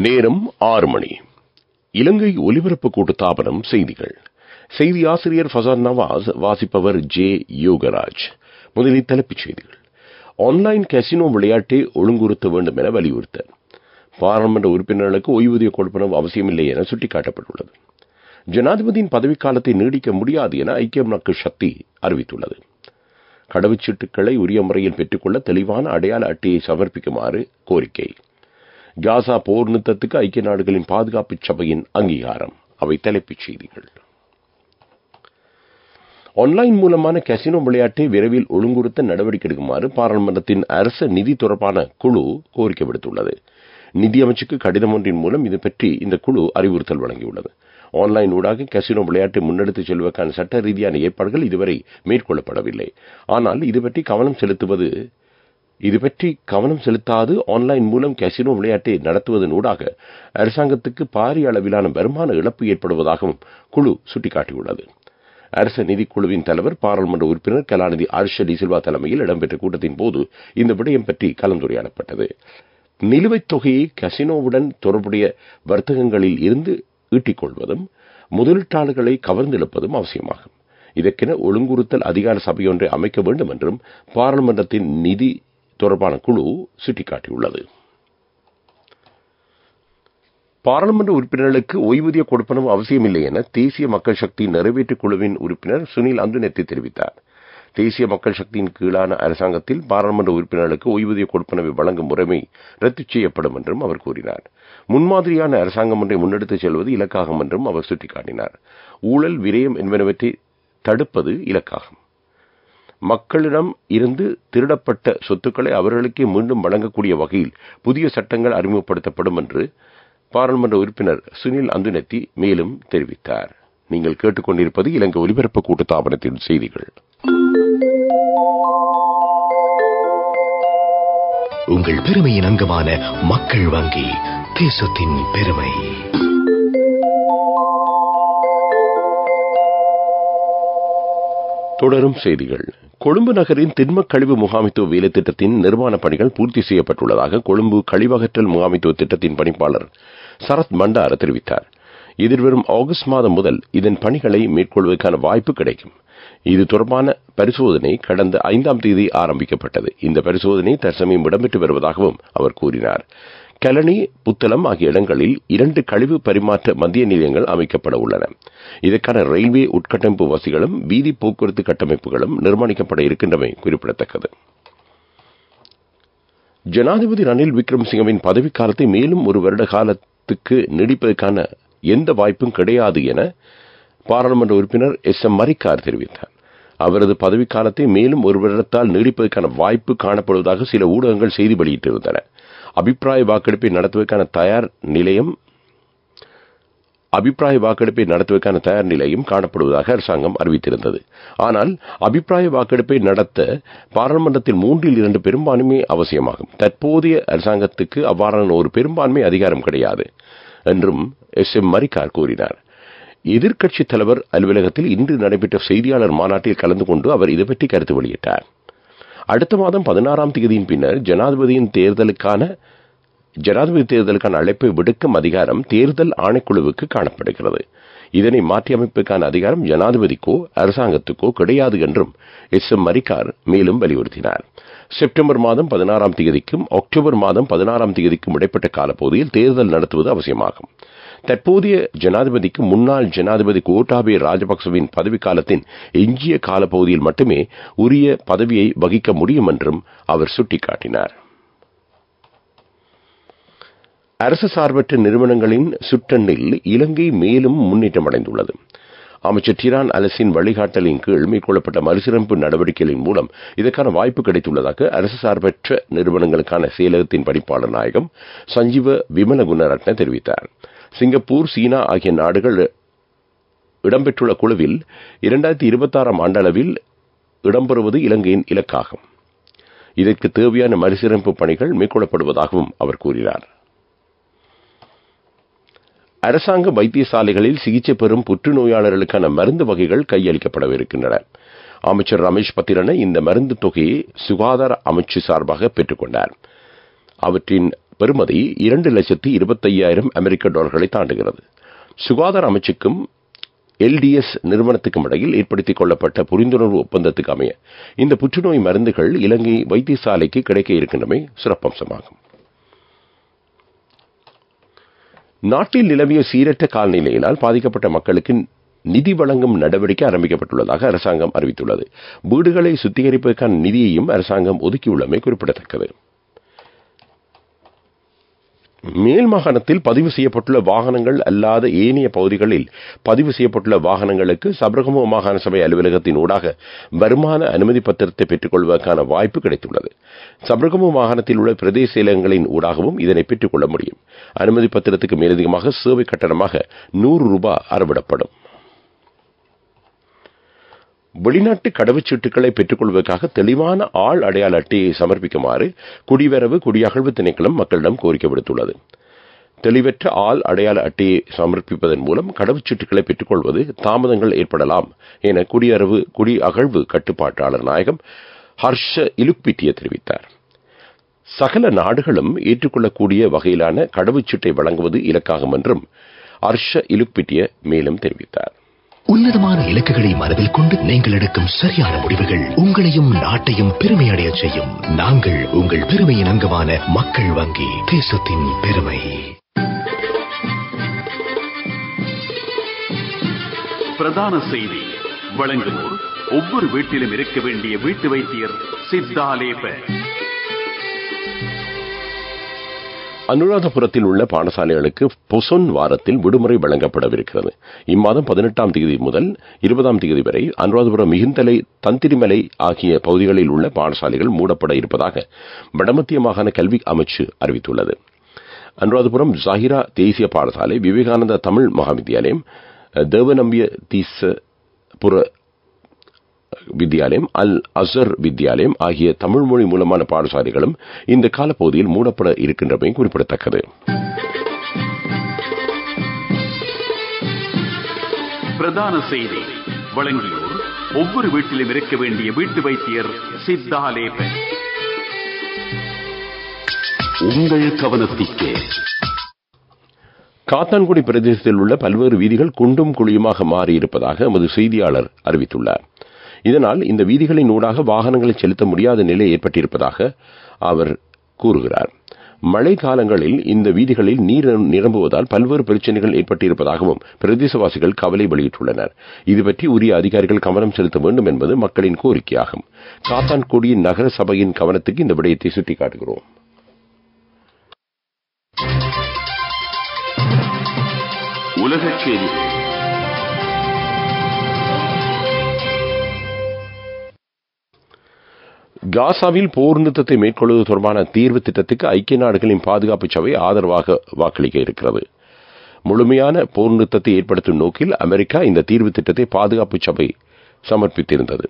நேரம் 6 மணி. இலங்கை ஒலிபரப்பு கூட்டுத்தாபனம் செய்திகள். செய்தி ஆசிரியர் ஃபசான் நவாஸ், வாசிப்பவர் ஜே யோகராஜ். முதலில் தலைப்புச் செய்திகள். ஆன்லைன் கசினோ விளையாட்டை ஒழுங்குறுத்த வேண்டும் என வலியுறுத்த பாராளுமன்ற உறுப்பினர்களுக்கு ஓய்வூதிய கொடுப்பனவு அவசியமில்லை என சுட்டிக்காட்டப்பட்டுள்ளது. ஜனாதிபதியின் பதவிக்காலத்தை நீடிக்க முடியாது என ஐக்கிய மக்கள் சக்தி அறிவித்துள்ளது. கடவுச்சீட்டுகளை உரிய முறையில் பெற்றுக்கொள்ள தெளிவான அடையாள அட்டையை சமர்ப்பிக்குமாறு கோரிக்கை. காசா போர் நிறுத்தத்துக்கு ஐக்கிய நாடுகளின் பாதுகாப்பு சபையின் அங்கீகாரம். அவை தலைப்புச் செய்திகள். ஆன்லைன் மூலமான கசினோ விளையாட்டை விரைவில் ஒழுங்குறுத்த நடவடிக்கை எடுக்குமாறு பாராளுமன்றத்தின் அரச நிதி தொடர்பான குழு கோரிக்கை விடுத்துள்ளது. நிதியமைச்சுக்கு கடிதம் ஒன்றின் மூலம் இது பற்றி இந்த குழு அறிவுறுத்தல் வழங்கியுள்ளது. ஆன்லைன் ஊடாக கசினோ விளையாட்டை முன்னெடுத்துச் செல்வதற்கான சட்ட ரீதியான ஏற்பாடுகள் இதுவரை மேற்கொள்ளப்படவில்லை. ஆனால் இது பற்றி கவனம் செலுத்தாது ஆன்லைன் மூலம் கசினோ விளையாட்டை நடத்துவதன் ஊடாக அரசாங்கத்துக்கு பாரிய அளவிலான வருமான இழப்பு ஏற்படுவதாகவும் குழு சுட்டிக்காட்டியுள்ளது. அரச நிதிக்குழுவின் தலைவர் பாராளுமன்ற உறுப்பினர் கலாநிதி ஹர்ஷ டி சில்வா தலைமையில் இடம்பெற்ற கூட்டத்தின் போது இந்த விடயம் பற்றி கலந்துரையாடப்பட்டது. நிலுவைத் தொகையை கசினோவுடன் தொடர்புடைய வர்த்தகங்களில் இருந்து ஈட்டிக்கொள்வதும் முதலீட்டாளர்களை கவர்ந்தெழுப்பதும் அவசியமாகும். இதற்கென ஒழுங்குறுத்தல் அதிகார சபையொன்றை அமைக்க வேண்டும் என்றும் பாராளுமன்றத்தின் நிதி தொடர்பான குழு சுட்டிக்காட்டியுள்ளது. பாராளுமன்ற உறுப்பினர்களுக்கு ஓய்வூதிய கொடுப்பனவு அவசியமில்லை என தேசிய மக்கள் சக்தி நிறைவேற்றுக் குழுவின் உறுப்பினர் சுனில் அந்துநெத்தி தெரிவித்தார். தேசிய மக்கள் சக்தியின் கீழான அரசாங்கத்தில் பாராளுமன்ற உறுப்பினர்களுக்கு ஓய்வூதிய கொடுப்பனவை வழங்கும் முறைமை ரத்து செய்யப்படும் என்றும் அவர் கூறினார். முன்மாதிரியான அரசாங்கம் ஒன்றை முன்னெடுத்துச் செல்வது இலக்காகும் என்றும் அவர் சுட்டிக்காட்டினார். ஊழல், விரயம் என்பனவற்றை தடுப்பது இலக்காகும். மக்களிடம் இருந்து திருடப்பட்ட சொத்துக்களை அவர்களுக்கே மீண்டும் வழங்கக்கூடிய வகையில் புதிய சட்டங்கள் அறிமுகப்படுத்தப்படும் என்று பாராளுமன்ற உறுப்பினர் சுனில் அந்துநெத்தி மேலும் தெரிவித்தார். நீங்கள் கேட்டுக்கொண்டிருப்பது இலங்கை ஒலிபரப்பு கூட்டுத்தாபனத்தின் செய்திகள். உங்கள் பெருமையின் அங்கமான மக்கள் வங்கி, தேசத்தின் பெருமை. தொடரும் செய்திகள். கொழும்பு நகரின் திண்மக் கழிவு முகாமைத்துவ வேலை திட்டத்தின் நிர்மாண பணிகள் பூர்த்தி செய்யப்பட்டுள்ளதாக கொழும்பு கழிவகற்றல் முகாமைத்துவ திட்டத்தின் பணிப்பாளர் சரத் மண்டார தெரிவித்தார். எதிர்வரும் ஆகஸ்ட் மாதம் முதல் இதன் பணிகளை மேற்கொள்வதற்கான வாய்ப்பு கிடைக்கும். இது தொடர்பான பரிசோதனை கடந்த 5ஆம் தேதி ஆரம்பிக்கப்பட்டது. இந்த பரிசோதனை தற்சமயம் இடம்பெற்று வருவதாகவும் அவர் கூறினார். கலனி, புத்தளம் ஆகிய இடங்களில் 2 கழிவு பரிமாற்ற மத்திய நிலையங்கள் அமைக்கப்பட உள்ளன. இதற்கான ரயில்வே உட்கட்டமைப்பு வசதிகளும் வீதி போக்குவரத்து கட்டமைப்புகளும் நிர்மாணிக்கப்பட இருக்கின்றமை குறிப்பிடத்தக்கது. ஜனாதிபதி ரணில் விக்ரமசிங்கவின் பதவிக்காலத்தை மேலும் 1 வருட காலத்துக்கு நீடிப்பதற்கான எந்த வாய்ப்பும் கிடையாது என பாராளுமன்ற உறுப்பினர் எஸ்.எம். மரிக்கார் தெரிவித்தார். அவரது பதவிக்காலத்தை மேலும் 1 வருடத்தால் நீடிப்பதற்கான வாய்ப்பு காணப்படுவதாக சில ஊடகங்கள் செய்தி வெளியிட்டிருந்தன. அபிப்பிராய வாக்கெடுப்பை நடத்துவதற்கான தயார் நிலையும் காணப்படுவதாக அரசாங்கம் அறிவித்திருந்தது. ஆனால் அபிப்பிராய வாக்கெடுப்பை நடத்த பாராளுமன்றத்தில் 3/2 பெரும்பான்மை அவசியமாகும். தற்போதைய அரசாங்கத்துக்கு அவ்வாறான ஒரு பெரும்பான்மை அதிகாரம் கிடையாது என்றும் எஸ்.எம். மரிக்கார் கூறினார். எதிர்க்கட்சித் தலைவர் அலுவலகத்தில் இன்று நடைபெற்ற செய்தியாளர் மாநாட்டில் கலந்து கொண்டு அவர் இதுபற்றி கருத்து வெளியிட்டார். அடுத்த மாதம் 16ஆம் தேதியின் பின்னர் ஜனாதிபதி தேர்தலுக்கான அழைப்பை விடுக்கும் அதிகாரம் தேர்தல் ஆணைக்குழுவுக்கு காணப்படுகிறது. இதனை மாற்றியமைப்பதற்கான அதிகாரம் ஜனாதிபதிக்கோ அரசாங்கத்துக்கோ கிடையாது என்றும் எஸ்.எம். மரிக்கார் மேலும் வலியுறுத்தினார். செப்டம்பர் மாதம் 16ஆம் தேதிக்கும் அக்டோபர் மாதம் 16ஆம் தேதிக்கும் இடைப்பட்ட காலப்பகுதியில் தேர்தல் நடத்துவது அவசியமாகும். தற்போதைய ஜனாதிபதிக்கு முன்னாள் ஜனாதிபதி கோட்டாபய ராஜபக்சவின் பதவிக்காலத்தின் எஞ்சிய காலப்பகுதியில் மட்டுமே உரிய பதவியை வகிக்க முடியும் என்றும் அவர் சுட்டிக்காட்டினார். அரசு சார்பற்ற நிறுவனங்களின் சுட்டெண்ணில் இலங்கை மேலும் முன்னேற்றம் அடைந்துள்ளது. அமைச்சர் டிரான் அலசின் வழிகாட்டலின் கீழ் மேற்கொள்ளப்பட்ட மறுசீரமைப்பு நடவடிக்கைகளின் மூலம் இதற்கான வாய்ப்பு கிடைத்துள்ளதாக அரசு சார்பற்ற நிறுவனங்களுக்கான செயலகத்தின் பணிப்பாளர் நாயகம் சஞ்சீவ விமல குணரட்ன தெரிவித்தார். சிங்கப்பூர், சீனா ஆகிய நாடுகள் இடம்பெற்றுள்ள குழுவில் 2026ஆம் ஆண்டளவில் இடம்பெறுவது இலங்கையின் இலக்காகும். இதற்கு தேவையான மறுசீரமைப்பு பணிகள் மேற்கொள்ளப்படுவதாகவும் அவர் கூறினார். அரசாங்க வைத்தியசாலைகளில் சிகிச்சை பெறும் புற்றுநோயாளர்களுக்கான மருந்து வகைகள் கையளிக்கப்படவிருக்கின்றன. அமைச்சர் ரமேஷ் பத்திரன இந்த மருந்து தொகையை சுகாதார அமைச்சு சார்பாக பெற்றுக் கொண்டார். அவற்றின் பெறுமதி 2,25,000 அமெரிக்க டாலர்களை தாண்டுகிறது. சுகாதார அமைச்சுக்கும் எல்டிஎஸ் நிறுவனத்துக்கும் இடையில் ஏற்படுத்திக் கொள்ளப்பட்ட புரிந்துணர்வு ஒப்பந்தத்துக்கு அமைய இந்த புற்றுநோய் மருந்துகள் இலங்கை வைத்தியசாலைக்கு கிடைக்க இருக்கின்றமை சிறப்பம்சமாகும். நாட்டில் நிலவிய சீரற்ற காலநிலையினால் பாதிக்கப்பட்ட மக்களுக்கு நிதி வழங்கும் நடவடிக்கை ஆரம்பிக்கப்பட்டுள்ளதாக அரசாங்கம் அறிவித்துள்ளது. வீடுகளை சுத்திகரிப்பதற்கான நிதியையும் அரசாங்கம் ஒதுக்கியுள்ளமை குறிப்பிடத்தக்கது. மேல் மாகாணத்தில் பதிவு செய்யப்பட்டுள்ள வாகனங்கள் அல்லாத ஏனைய பகுதிகளில் பதிவு செய்யப்பட்டுள்ள வாகனங்களுக்கு சபரகமு மாகாண சபை அலுவலகத்தின் ஊடாக வருமான அனுமதி பத்திரத்தை பெற்றுக் கொள்வதற்கான வாய்ப்பு கிடைத்துள்ளது. சபரகமு மாகாணத்தில் உள்ள பிரதேச செயலகங்களின் ஊடாகவும் இதனை பெற்றுக் கொள்ள முடியும். அனுமதி பத்திரத்துக்கு மேலதிகமாக சேவை கட்டணமாக 100 ரூபாய் அறவிடப்படும். வெளிநாட்டு கடவுச்சீட்டுகளை பெற்றுக் கொள்வதற்காக தெளிவான ஆள் அடையாள அட்டையை சமர்ப்பிக்குமாறு குடிவரவு குடியகழ்வு திணைக்களம் மக்களிடம் கோரிக்கை விடுத்துள்ளது. தெளிவற்ற ஆள் அடையாள அட்டையை சமர்ப்பிப்பதன் மூலம் கடவுச்சீட்டுகளை பெற்றுக் கொள்வது தாமதங்கள் ஏற்படலாம் என குடியரவு குடியகழ்வு கட்டுப்பாட்டாளர் நாயகம் ஹர்ஷ இலுக்பிட்டிய தெரிவித்தார். சகல நாடுகளும் ஏற்றுக்கொள்ளக்கூடிய வகையிலான கடவுச்சீட்டை வழங்குவது இலக்காகும் என்றும் ஹர்ஷ இலுக்பிட்டிய மேலும் தெரிவித்தார். உன்னதமான இலக்குகளை மனதில் கொண்டு நீங்கள் எடுக்கும் சரியான முடிவுகள் உங்களையும் நாட்டையும் பெருமையடைய செய்யும். நாங்கள் உங்கள் பெருமையின் அங்கமான மக்கள் வங்கி, தேசத்தின் பெருமை. பிரதான செய்தி வழங்குவோர் ஒவ்வொரு வீட்டிலும் இருக்க வேண்டிய வீட்டு வைத்தியர் சித்தாலேப. அனுராதபுரத்தில் உள்ள பாடசாலைகளுக்கு பொசொன் வாரத்தில் விடுமுறை வழங்கப்படவிருக்கிறது. இம்மாதம் 18ஆம் தேதி முதல் 20ஆம் தேதி வரை அனுராதபுரம், மிகுந்தலை, தந்திரிமலை ஆகிய பகுதிகளில் உள்ள பாடசாலைகள் மூடப்பட இருப்பதாக வடமத்திய மாகாண கல்வி அமைச்சு அறிவித்துள்ளது. அனுராதபுரம் ஜாகிரா தேசிய பாடசாலை, விவேகானந்தா தமிழ் மகாவித்தியாலயம், தேவநம்பிய தீசபுர வித்யாலயம், அல் அசர் வித்யாலயம் ஆகிய தமிழ் மொழி மூலமான பாடசாலைகளும் இந்த காலப்பகுதியில் மூடப்பட இருக்கின்றமை குறிப்பிடத்தக்கது. பிரதான செய்தி வழங்கியோர் ஒவ்வொரு வீட்டிலும் இருக்க வேண்டிய வீட்டு வைத்தியர் சித்தாலேப. உங்கள் கவனத்திற்கு காத்தான்குடி பிரதேசத்தில் உள்ள பல்வேறு வீதிகள் குண்டும் குழியுமாக மாறியிருப்பதாக எமது செய்தியாளர் அறிவித்துள்ளார். இதனால் இந்த வீதிகளின் ஊடாக வாகனங்களை செலுத்த முடியாத நிலை ஏற்பட்டிருப்பதாக அவர் கூறுகிறார். மழை காலங்களில் இந்த வீதிகளில் நீர் நிரம்புவதால் பல்வேறு பிரச்சனைகள் ஏற்பட்டிருப்பதாகவும் பிரதேசவாசிகள் கவலை வெளியிட்டுள்ளனர். இதுபற்றி உரிய அதிகாரிகள் கவனம் செலுத்த வேண்டும் என்பது மக்களின் கோரிக்கையாகும். காத்தான்குடி நகர சபையின் கவனத்துக்கு இந்த விடயத்தை சுட்டிக்காட்டுகிறோம். உலகச் செய்திகள். காசாவில் போர் நிறுத்தத்தை மேற்கொள்வது தொடர்பான தீர்வு திட்டத்துக்கு ஐக்கிய நாடுகளின் பாதுகாப்பு சபை ஆதரவாக வாக்களிக்க இருக்கிறது. முழுமையான போர் நிறுத்தத்தை ஏற்படுத்தும் நோக்கில் அமெரிக்கா இந்த தீர்வு திட்டத்தை பாதுகாப்பு சபை சமர்ப்பித்திருந்தது.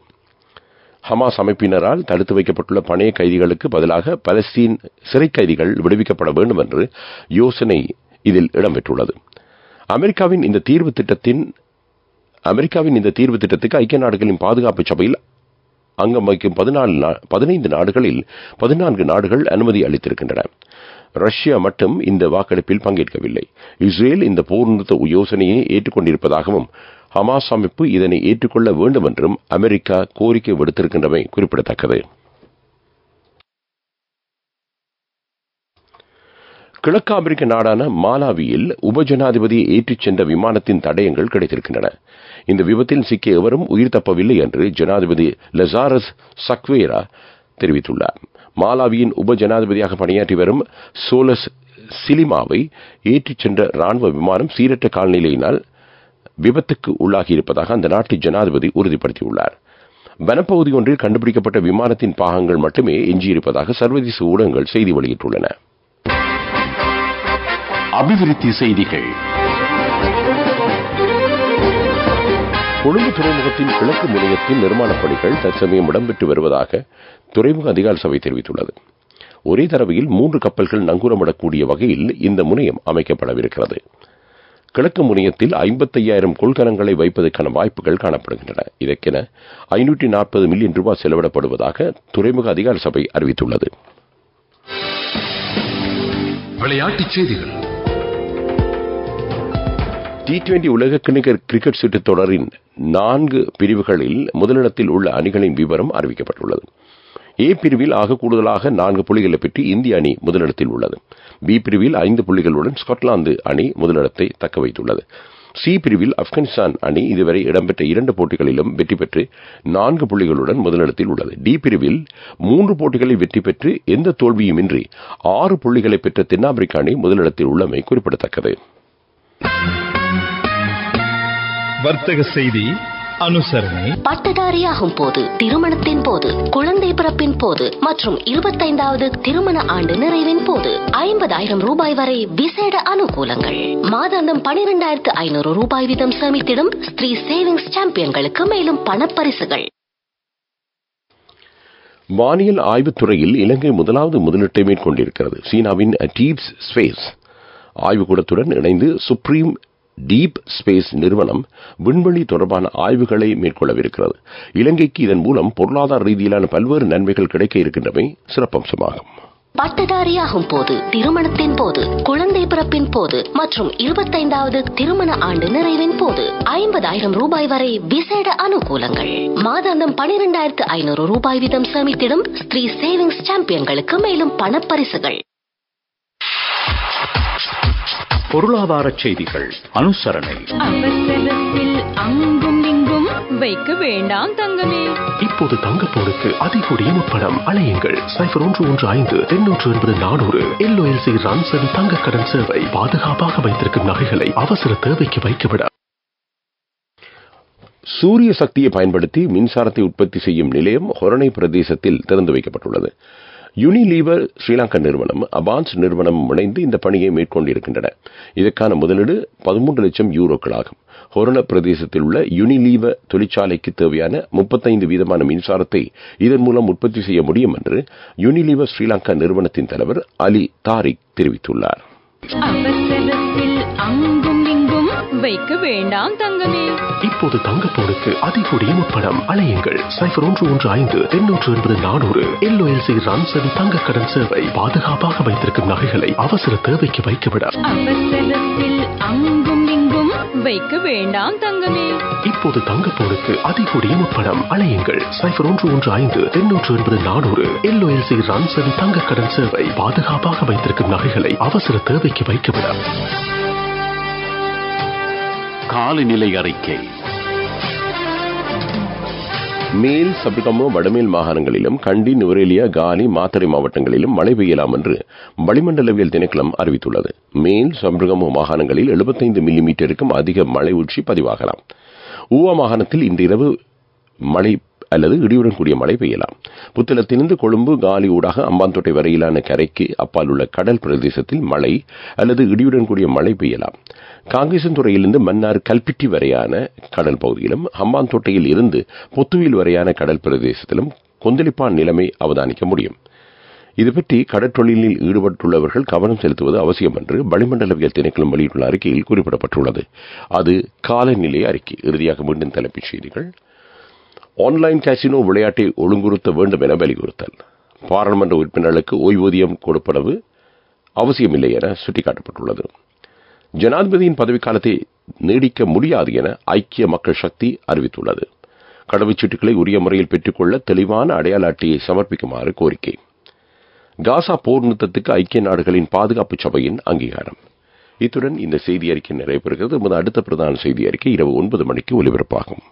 ஹமாஸ் அமைப்பினரால் தடுத்து வைக்கப்பட்டுள்ள பணைய கைதிகளுக்கு பதிலாக பலஸ்தீன் சிறை கைதிகள் விடுவிக்கப்பட வேண்டும் என்று யோசனை இதில் இடம்பெற்றுள்ளது. அமெரிக்காவின் இந்த தீர்வு திட்டத்துக்கு ஐக்கிய நாடுகளின் பாதுகாப்பு சபையில் அங்கம் வகிக்கும் 15 நாடுகளில் 14 நாடுகள் அனுமதி அளித்திருக்கின்றன. ரஷ்யா மட்டும் இந்த வாக்கெடுப்பில் பங்கேற்கவில்லை. இஸ்ரேல் இந்த போர் நிறுத்த யோசனையை ஏற்றுக்கொண்டிருப்பதாகவும் ஹமாஸ் அமைப்பு இதனை ஏற்றுக்கொள்ள வேண்டும் என்றும் அமெரிக்கா கோரிக்கை விடுத்திருக்கின்றமை குறிப்பிடத்தக்கது. கிழக்கு அமெரிக்க நாடான மாலாவியில் உபஜனாதிபதியை ஏற்றிச் சென்ற விமானத்தின் தடயங்கள் கிடைத்திருக்கின்றன. இந்த விபத்தில் சிக்கிய எவரும் உயிர் தப்பவில்லை என்று ஜனாதிபதி லசாரஸ் சக்வேரா தெரிவித்துள்ளார். மாலாவியின் உபஜனாதிபதியாக பணியாற்றி வரும் சோலஸ் சிலிமாவை ஏற்றிச் சென்ற ராணுவ விமானம் சீரற்ற காலநிலையினால் விபத்துக்கு உள்ளாகியிருப்பதாக அந்த நாட்டு ஜனாதிபதி உறுதிப்படுத்தியுள்ளார். வனப்பகுதி ஒன்றில் கண்டுபிடிக்கப்பட்ட விமானத்தின் பாகங்கள் மட்டுமே எஞ்சியிருப்பதாக சர்வதேச ஊடகங்கள் செய்தி வெளியிட்டுள்ளன. அபிவிருத்தி செய்திகள். கொழும்பு துறைமுகத்தின் கிழக்கு முனையத்தின் நிர்மாணப் பணிகள் தற்சமயம் இடம்பெற்று வருவதாக துறைமுக அதிகார சபை தெரிவித்துள்ளது. ஒரே தடவையில் 3 கப்பல்கள் நங்கூரமிடக்கூடிய வகையில் இந்த முனையம் அமைக்கப்படவிருக்கிறது. கிழக்கு முனையத்தில் 55,000 கொள்கலங்களை வைப்பதற்கான வாய்ப்புகள் காணப்படுகின்றன. இதற்கென 540 மில்லியன் ரூபாய் செலவிடப்படுவதாக துறைமுக அதிகார சபை அறிவித்துள்ளது. விளையாட்டுச் செய்திகள். T20 உலகக்கிண்ண கிரிக்கெட் சுற்றுத் தொடரின் 4 பிரிவுகளில் முதலிடத்தில் உள்ள அணிகளின் விவரம் அறிவிக்கப்பட்டுள்ளது. ஏ பிரிவில் ஆக கூடுதலாக 4 புள்ளிகளை பெற்று இந்திய அணி முதலிடத்தில் உள்ளது. பி பிரிவில் 5 புள்ளிகளுடன் ஸ்காட்லாந்து அணி முதலிடத்தை தக்க வைத்துள்ளது. சி பிரிவில் ஆப்கானிஸ்தான் அணி இதுவரை இடம்பெற்ற 2 போட்டிகளிலும் வெற்றி பெற்று 4 புள்ளிகளுடன் முதலிடத்தில் உள்ளது. டி பிரிவில் 3 போட்டிகளில் வெற்றி பெற்று எந்த தோல்வியுமின்றி 6 புள்ளிகளை பெற்ற தென்னாப்பிரிக்க அணி முதலிடத்தில் உள்ளமை குறிப்பிடத்தக்கது. வர்த்தக செய்தி அனுசரணை. பட்டதாரியாகும் போது, திருமணத்தின் போது, குழந்தை பிறப்பின் போது மற்றும் 25வது திருமண ஆண்டு நிறைவின் போது 50,000 ரூபாய் வரை விசேட அனுகூலங்கள். மாதாந்தம் 12,500 ரூபாய் வீதம் சேமித்திடும் ஸ்ரீ சேவிங்ஸ் சாம்பியன்களுக்கு மேலும் பணப்பரிசுகள். வானியல் ஆய்வுத்துறையில் இலங்கை முதலாவது முதலீட்டை மேற்கொண்டிருக்கிறது. சீனாவின் டீப் ஸ்பேஸ் ஆய்வுக்கூடத்துடன் இணைந்து சுப்ரீம் டீப் ஸ்பேஸ் நிறுவனம் விண்வெளி தொடர்பான ஆய்வுகளை மேற்கொள்ளவிருக்கிறது. இலங்கைக்கு இதன் மூலம் பொருளாதார ரீதியிலான பல்வேறு நன்மைகள் கிடைக்க இருக்கின்றமை சிறப்பம்சமாகும். பட்டதாரியாகும் போது, திருமணத்தின் போது, குழந்தை பிறப்பின் போது மற்றும் 25வது திருமண ஆண்டு நிறைவின் போது 50,000 ரூபாய் வரை விசேட அனுகூலங்கள். மாதாந்தம் 12,500 ரூபாய் வீதம் சேமித்திடும் ஸ்ரீ சேவிங்ஸ் சாம்பியன்களுக்கு மேலும் பணப்பரிசுகள். பொருளாதார செய்திகள் அனுசரணை. அவசரத்தில் அங்கும் இங்கும் வைக்க வேண்டாம் தங்கமே. இப்போது தங்கப்போனுக்கு அதிகூடிய முப்பணம் அலையுங்கள். 0115-880-400 LOLC ரன்சவி தங்க கடன் சேவை. பாதுகாப்பாக வைத்திருக்கும் நகைகளை அவசர தேவைக்கு வைக்கவிட. சூரிய சக்தியை பயன்படுத்தி மின்சாரத்தை உற்பத்தி செய்யும் நிலையம் ஹொரணை பிரதேசத்தில் திறந்து வைக்கப்பட்டுள்ளது. யூனிலீவர் ஸ்ரீலங்கா நிறுவனம் அபான்ஸ் நிறுவனம் இணைந்து இந்த பணியை மேற்கொண்டிருக்கின்றன. இதற்கான முதலீடு 13 லட்சம் யூரோக்களாகும். ஹொரண பிரதேசத்தில் உள்ள யூனிலீவர் தொழிற்சாலைக்கு தேவையான 35% மின்சாரத்தை இதன் மூலம் உற்பத்தி செய்ய முடியும் என்று யூனிலீவர் ஸ்ரீலங்கா நிறுவனத்தின் தலைவர் அலி தாரிக் தெரிவித்துள்ளார். அவசரத்தில் அங்கும் இங்கும் வைக்க வேண்டாம் தங்கமே. இப்போது தங்கப்போனுக்கு அதிகூடிய முப்பணம் அலையுங்கள். 0115-880-400 LOLC ரன்சவி தங்க கடன் சேவை. பாதுகாப்பாக வைத்திருக்கும் நகைகளை அவசர தேவைக்கு வைக்கவிட. அவசரத்தில் அங்கும் இங்கும் வைக்க வேண்டாம் தங்கமே. இப்போது தங்கப்போனுக்கு அதிகூடிய முப்பணம் அலையுங்கள். 0115-880-400 LOLC ரன்சவி தங்க கடன் சேவை. பாதுகாப்பாக வைத்திருக்கும் நகைகளை அவசர தேவைக்கு வைக்கவிட. காலநிலை அறிக்கை. மேல் சப்ரகமோ வடமேல் மாகாணங்களிலும் கண்டி, நுவரெலியா, காலி, மாத்தறை மாவட்டங்களிலும் மழை பெய்யலாம் என்று வளிமண்டலவியல் திணைக்களம் அறிவித்துள்ளது. மேல் சப்ரகமோ மாகாணங்களில் 75 மில்லிமீட்டருக்கும் அதிக மழை வீழ்ச்சி பதிவாகலாம். ஊவா மாகாணத்தில் இன்று இரவு மழை அல்லது இடியுடன் கூடிய மழை பெய்யலாம். புத்தளத்திலிருந்து கொழும்பு, காலி ஊடாக அம்பாந்தோட்டை வரையிலான கரைக்கு அப்பால் உள்ள கடல் பிரதேசத்தில் மழை அல்லது இடியுடன் கூடிய மழை பெய்யலாம். காங்கேசன்துறையிலிருந்து மன்னார், கல்பிட்டி வரையான கடல் பகுதியிலும், அம்பாந்தோட்டையில் இருந்து பொத்துவில் வரையான கடல் பிரதேசத்திலும் கொந்தளிப்பான நிலைமை அவதானிக்க முடியும். இதுபற்றி கடற்றொழிலில் ஈடுபட்டுள்ளவர்கள் கவனம் செலுத்துவது அவசியம் என்று வளிமண்டலவியல் திணைக்களம் வெளியிட்டுள்ள அறிக்கையில் குறிப்பிடப்பட்டுள்ளது. அது காலநிலை அறிக்கை. இறுதியாக மீண்டும் தலைப்புச் செய்திகள். ஆன்லைன் காசினோ விளையாட்டை ஒழுங்குறுத்த வேண்டும் என வலியுறுத்தல். பாராளுமன்ற உறுப்பினர்களுக்கு ஓய்வூதியம் கொடுப்பனவு அவசியமில்லை என சுட்டிக்காட்டப்பட்டுள்ளது. ஜனாதிபதியின் பதவிக்காலத்தை நீடிக்க முடியாது என ஐக்கிய மக்கள் சக்தி அறிவித்துள்ளது. கடவுச்சீட்டுகளை உரிய முறையில் பெற்றுக்கொள்ள தெளிவான அடையாள அட்டையை சமர்ப்பிக்குமாறு கோரிக்கை. காசா போர் நிறுத்தத்துக்கு ஐக்கிய நாடுகளின் பாதுகாப்பு சபையின் அங்கீகாரம். இத்துடன் இந்த செய்தி அறிக்கை நிறைவு பெறுகிறது. அடுத்த பிரதான செய்தி அறிக்கை இரவு 9 மணிக்கு ஒலிபரப்பாகும்.